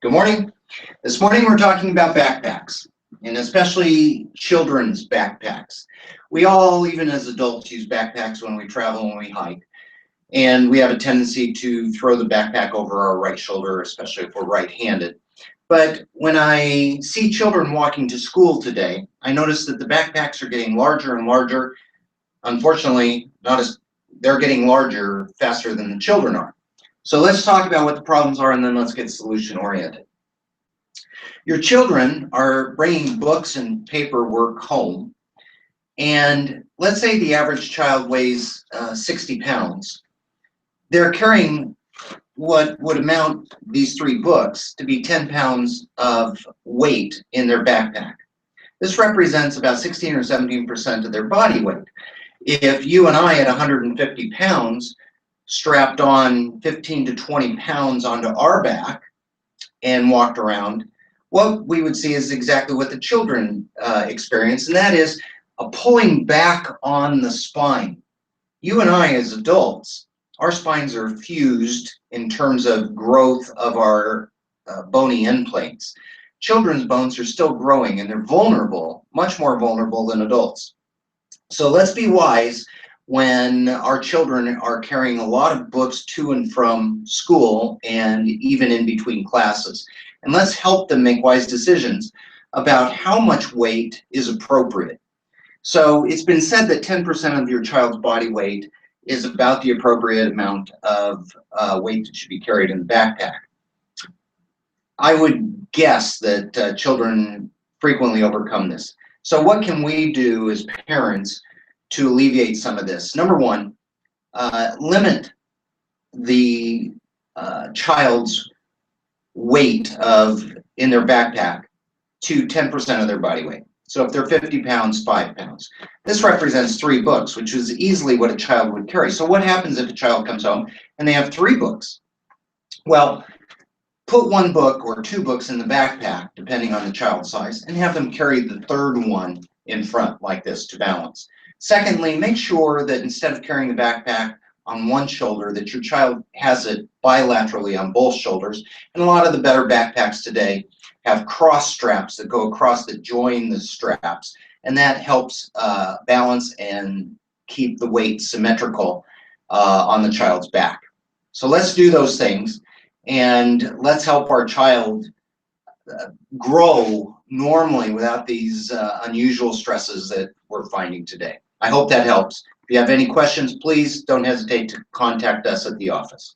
Good morning. This morning we're talking about backpacks, and especially children's backpacks. We all, even as adults, use backpacks when we travel, when we hike, and we have a tendency to throw the backpack over our right shoulder, especially if we're right-handed. But when I see children walking to school today, I notice that the backpacks are getting larger and larger. Unfortunately, they're getting larger faster than the children are. So let's talk about what the problems are, and then let's get solution-oriented. Your children are bringing books and paperwork home, and let's say the average child weighs 60 pounds. They're carrying what would amount these 3 books to be 10 pounds of weight in their backpack. This represents about 16 or 17% of their body weight. If you and I at 150 pounds strapped on 15 to 20 pounds onto our back and walked around, what we would see is exactly what the children experience, and that is a pulling back on the spine. You and I as adults, our spines are fused in terms of growth of our bony end plates. Children's bones are still growing, and they're vulnerable, much more vulnerable than adults. So let's be wise when our children are carrying a lot of books to and from school and even in between classes. And let's help them make wise decisions about how much weight is appropriate. So it's been said that 10% of your child's body weight is about the appropriate amount of weight that should be carried in the backpack. I would guess that children frequently overcome this. So what can we do as parents to alleviate some of this? Number one, limit the child's weight in their backpack to 10% of their body weight. So if they're 50 pounds, 5 pounds. This represents 3 books, which is easily what a child would carry. So what happens if a child comes home and they have 3 books? Well, put 1 book or 2 books in the backpack, depending on the child's size, and have them carry the 3rd one in front like this to balance. Secondly, make sure that instead of carrying the backpack on one shoulder, that your child has it bilaterally on both shoulders. And a lot of the better backpacks today have cross straps that go across, that join the straps, and that helps balance and keep the weight symmetrical on the child's back. So let's do those things, and let's help our child grow normally without these unusual stresses that we're finding today. I hope that helps. If you have any questions, please don't hesitate to contact us at the office.